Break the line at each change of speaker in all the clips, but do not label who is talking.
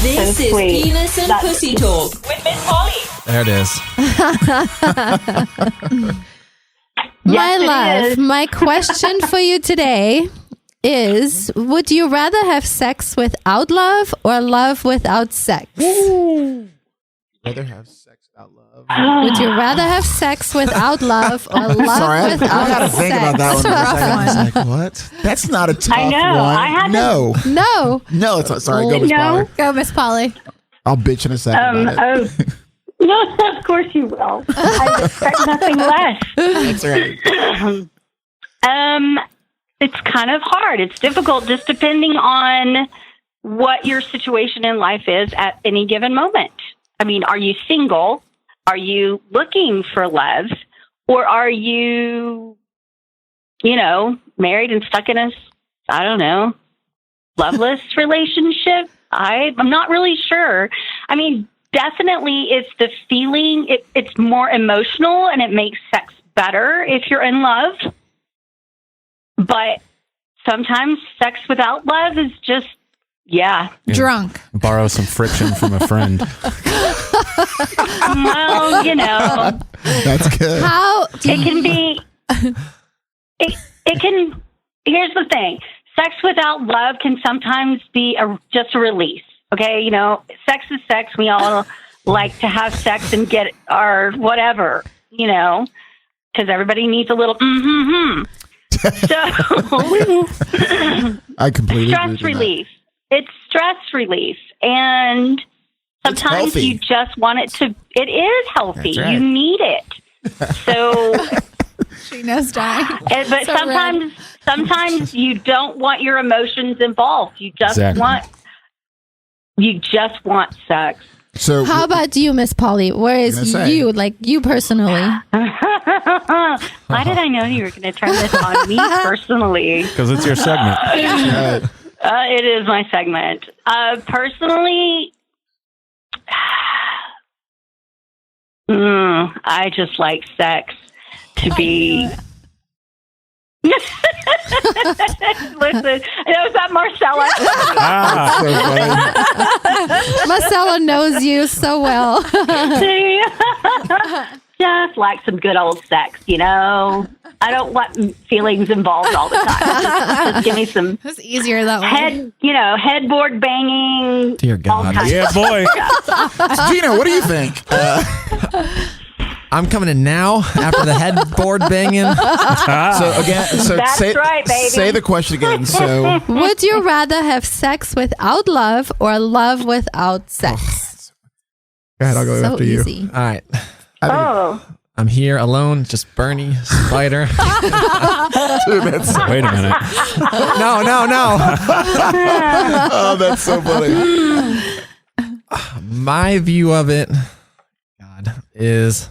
This is Penis and Pussy Talk with Miss Polly.
There it is.
My love, my question for you today is, would you rather have sex without love or love without sex?
Rather have sex without love.
Would you rather have sex without love or love
Sorry,
without
I gotta
sex?
think about that one for a second. I was like, what? That's not a tough one.
I had to-
No.
No.
It's not. Sorry, go Miss Polly.
Go, Miss Polly.
I'll bitch in a second about it.
No, of course you will. I expect nothing less.
That's right.
It's kind of hard. It's difficult just depending on what your situation in life is at any given moment. I mean, are you single? Are you looking for love? Or are you, married and stuck in a, loveless relationship? I'm not really sure. I mean, definitely it's the feeling. It's more emotional and it makes sex better if you're in love. But sometimes sex without love is just,
Drunk.
Borrow some friction from a friend.
well,
That's good.
How do
it can be, it can, here's the thing. Sex without love can sometimes be just a release. Okay. Sex is sex. We all like to have sex and get our whatever, because everybody needs a little, So
I completely agree
stress
with that.
relief. It's stress relief. And sometimes
healthy.
you just want it to, it is healthy.
That's right.
You need it. So,
she knows dying?
but
So
sometimes you don't want your emotions involved. You just want sex.
So
How about you, Miss Polly? Where is you, like you personally?
Why did I know you were going to turn this on me personally?
Because it's your segment.
It is my segment. Personally, I just like sex to be. Listen, was that Marcella?
Marcella knows you so well.
Just like some good old sex, I don't want feelings involved all the time. Just give me some
It's easier that way.
headboard banging.
Dear
all
God.
kinds
Yeah,
of
boy.
stuff.
Gino, what do you think?
I'm coming in now after the headboard banging.
So again,
That's right, baby.
Say the question again. So
Would you rather have sex without love or love without sex?
go ahead, I'll go
So
after you.
easy.
All right.
Oh.
I'm here alone, just Bernie, Spider.
Dude, that's
Wait a minute.
No.
oh, that's so funny.
My view of it, God, is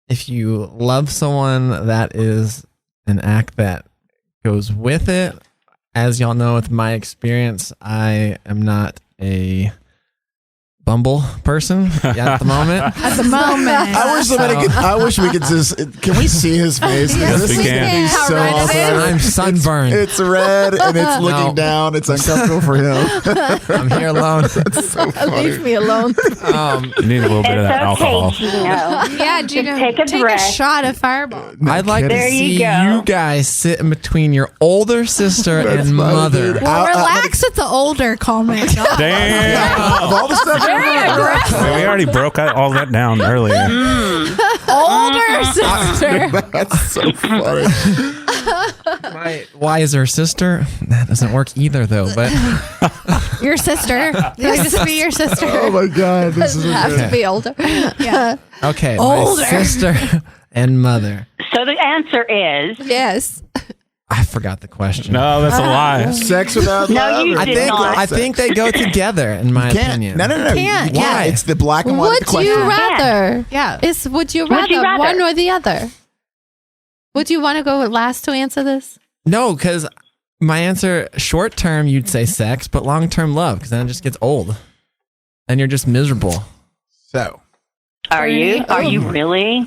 if you love someone, that is an act that goes with it. As y'all know, with my experience, I am not a Bumble person at the moment.
At the moment.
I wish we could just. Can we see his face?
Yes,
This
we
is
can.
gonna be
How
so
red it
awesome.
is.
I'm sunburned.
It's red and it's looking down. It's uncomfortable for him.
I'm here alone.
So funny.
Leave me alone.
You need a little bit of that
It's okay,
alcohol.
Gino.
Yeah, Gino,
take a breath.
shot of Fireball.
I'd like to
There you
see
go.
you guys sit in between your older sister
That's
and
funny,
mother.
dude.
Well, relax at the older comment.
Damn.
Of all the stuff
We already broke all that down earlier.
Older sister.
that's so funny.
My wiser sister. That doesn't work either, though. But
Your sister. Just be your sister.
Oh my god, this is
Doesn't have to be older. Yeah.
okay,
Older.
my sister and mother.
So the answer is
Yes.
I forgot the question.
No, that's a lie.
sex without
No,
love.
you
or-
did not.
I think they go together, in my
Can't.
opinion.
No.
Can't.
You
Why?
It's the black and white
Would
question.
you rather?
Yeah.
Would you
Would you
rather
rather?
one or the other? Would you want to go last to answer this?
No, because my answer, short term, you'd say sex, but long term, love, because then it just gets old. And you're just miserable.
So
Are you? Are you really?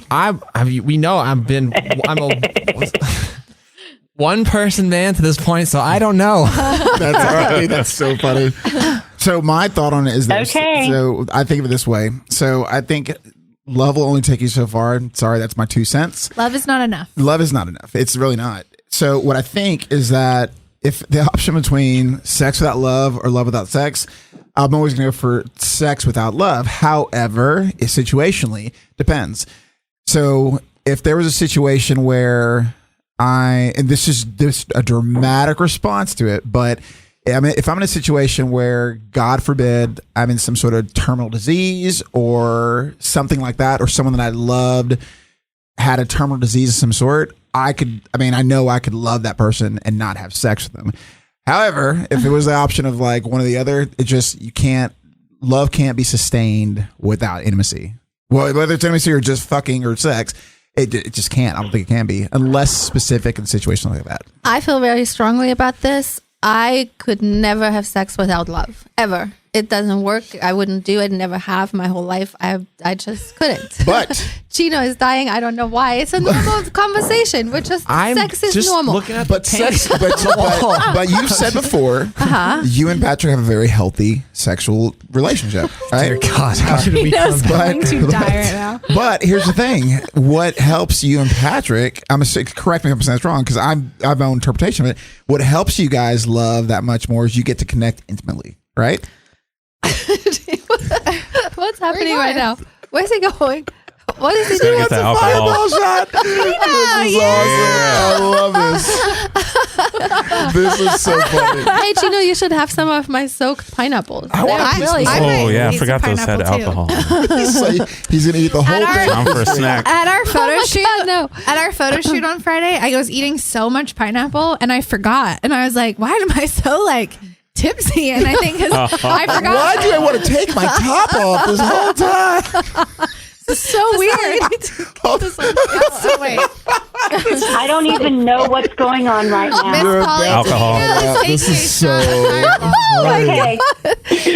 We know I'm a one person man to this point, so I don't know.
that's all right. That's so funny. So my thought on it is this.
Okay.
So I think of it this way. So I think love will only take you so far. Sorry, that's my 2 cents.
Love is not enough.
Love is not enough. It's really not. So what I think is that if the option between sex without love or love without sex, I'm always going to go for sex without love. However, it situationally depends. So if there was a situation where and this is a dramatic response to it, but I mean, if I'm in a situation where, God forbid, I'm in some sort of terminal disease or something like that, or someone that I loved had a terminal disease of some sort, I know I could love that person and not have sex with them. However, if it was the option of like one or the other, love can't be sustained without intimacy. Well, whether it's intimacy or just fucking or sex, it just can't. I don't think it can be unless specific in situations like that.
I feel very strongly about this. I could never have sex without love, ever. It doesn't work. I wouldn't do it. Never have my whole life. I just couldn't.
But
Chino is dying. I don't know why. It's a normal conversation. Sex is
just
normal.
looking at
but
the tank.
sex, but you've said before, you and Patrick have a very healthy sexual relationship, right?
Dear God, how did we come
Chino's
back?
going to die right now.
But here's the thing: what helps you and Patrick? Correct me if I'm saying it's wrong, because I have my own interpretation of it. What helps you guys love that much more is you get to connect intimately, right?
What's happening right now? Where's he going? What is he
He's gonna
doing?
get the alcohol.
Shot. This is awesome. I love this. This is so funny.
Hey, Chino, you should have some of my soaked pineapples.
I want a piece
really
of
good.
Oh yeah, I
He's
forgot
a
those had
pineapple, too.
alcohol.
So he's gonna eat the whole thing.
Time for a snack.
At our photo shoot,
no.
at our photo shoot on Friday, I was eating so much pineapple and I forgot. And I was like, why am I so like tipsy? And I think 'cause I forgot.
Why do I want to take my top off this whole time?
It's so weird. So wait.
I don't even know what's going on right
Miss
now.
Polly,
Alcohol.
Chino is
This
taking
is so.
Okay,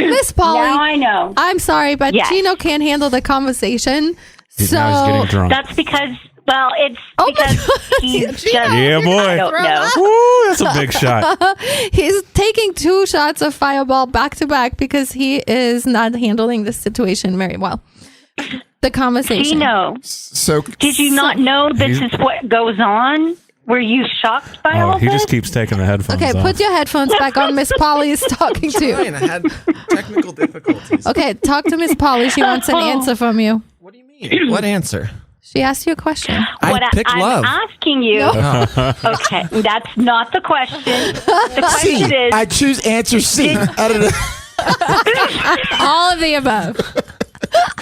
Miss Polly,
now I know.
I'm sorry, but
Yes.
Chino can't handle the conversation. So
Now he's getting drunk.
That's because, well, it's
Oh my
because
God.
he's just,
Yeah, boy.
I don't know.
Woo, that's a big shot.
he's taking 2 shots of Fireball back to back because he is not handling the situation very well. The conversation.
Gino,
So
did you not know this is what goes on? Were you shocked by all
Oh, he
this?
just keeps taking the headphones
Okay,
off.
put your headphones back on. Miss Polly is talking to you.
Fine, I had technical difficulties.
Okay, talk to Miss Polly. She wants an answer from you.
What do you mean? What answer?
She asked you a question.
What
I pick
I'm
love.
asking you. Okay, that's not the question. The
C.
question is,
I choose answer C. Out of the,
all of the above.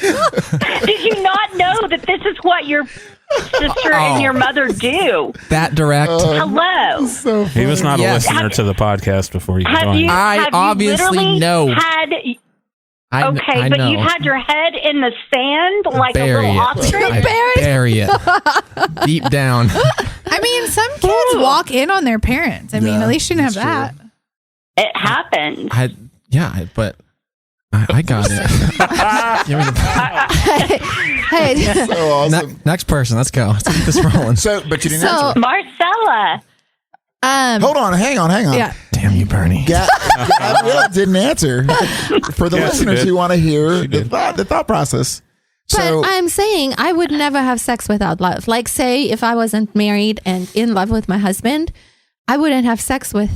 did you not know that this is what your sister and your mother do?
That direct.
Hello.
He was not
Yes.
a listener to the podcast before he
Have
joined.
you?
I
have you
obviously
literally
know.
Okay,
I
but
know.
you've had your head in the sand like
Bury
a little
it.
ostrich.
I bury it deep down.
I mean, some kids walk in on their parents. I mean,
Yeah,
at least you didn't have
that's
that.
It happens.
But I got it. Give me the-
Hey,
so awesome.
Next person, let's go. Let's keep this rolling.
So, but you didn't
So-
answer.
Marcella.
Hold on, hang on.
Yeah.
Damn you, Bernie.
Gabrielle didn't answer. For the
Yes, she
listeners
did.
who want to hear
She
the
did.
thought process.
but
So,
I'm saying I would never have sex without love. Like, say, if I wasn't married and in love with my husband, I wouldn't have sex with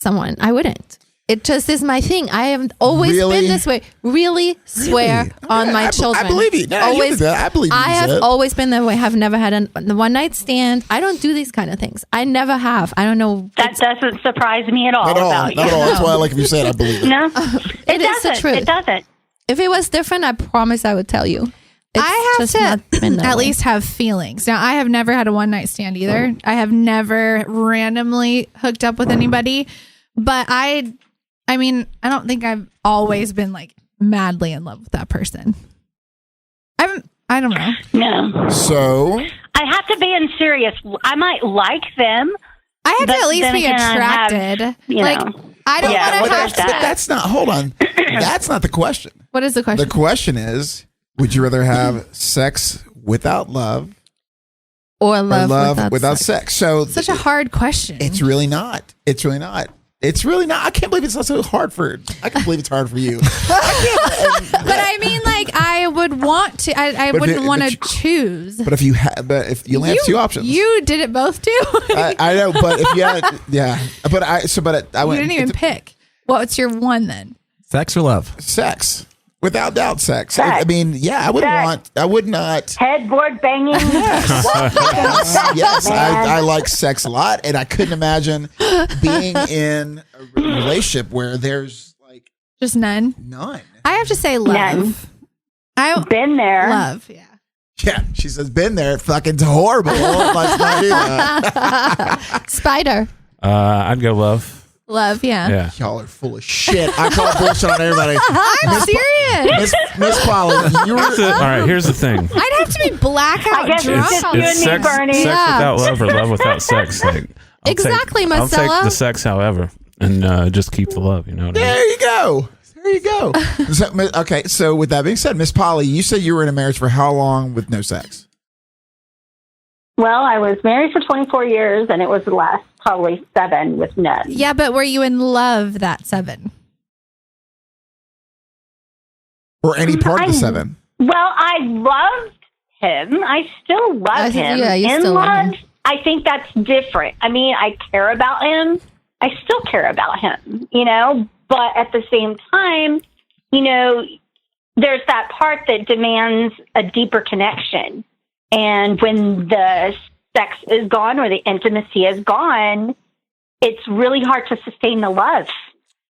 someone. I wouldn't. It just is my thing. I have always
Really?
been this way. Really swear
Really?
on my children.
I believe you. No, you
always.
did that. I believe you
I have
said.
always been that way. Have never had a one night stand. I don't do these kind of things. I never have. I don't know.
That doesn't surprise me at all
Not at all.
about
Not
you.
at all. That's why I like if you said I believe it.
No,
It is the
doesn't.
truth.
It doesn't.
If it was different, I promise I would tell you. It's
I
just
have
not been
to
that
at
way.
least have feelings. Now, I have never had a one night stand either. I have never randomly hooked up with anybody, but I mean, I don't think I've always been like madly in love with that person. I don't know.
No.
So,
I have to be in serious. I might like them.
I have
But
to at least
then
be
again, I have,
attracted.
you
Like,
know.
I don't
Yeah,
want to
but
have
there's
to.
that.
that's not, hold on. That's not the question.
What is the question?
The question is, would you rather have sex without love
or
or
love,
love without
sex.
sex? So,
Such a hard question.
it's really not. It's really not. It's really not. I can't believe it's not so hard I can believe it's hard for you.
But I mean, like, I would want to. I wouldn't want to choose.
But if you only have two options,
you did it both too.
I know. But if you had, yeah. But I went.
You didn't even pick. What's your one then?
Sex or love?
Sex. Without doubt, sex.
Sex.
I mean, yeah, I would not.
Headboard banging.
Yes, I like sex a lot, and I couldn't imagine being in a relationship where there's like
Just none.
I
have to say love.
None.
I've
been there.
Love, yeah.
Yeah, she says, been there. Fucking horrible. Let's not do that.
Spider.
I'd go love.
Love, yeah.
Yeah.
Y'all are full of shit. I call bullshit on everybody.
I'm serious.
Miss Polly,
All right, here's the thing.
I'd have to be blackout
I guess
drunk.
it's just you and me,
sex,
Bernie.
sex
Yeah.
without love or love without sex. Like,
Exactly,
I'll
Marcella.
take the sex, however, and just keep the love. You know what I mean?
there you go. There you go. Okay, so with that being said, Miss Polly, you said you were in a marriage for how long with no sex?
Well, I was married for 24 years, and it was the last probably 7 with none.
Yeah, but were you in love that 7?
Or any part of the 7?
Well, I loved him. I still love him.
Yeah, you
in
still love
love,
him.
I think that's different. I mean, I care about him. I still care about him, but at the same time, there's that part that demands a deeper connection. And when the sex is gone or the intimacy is gone, it's really hard to sustain the love.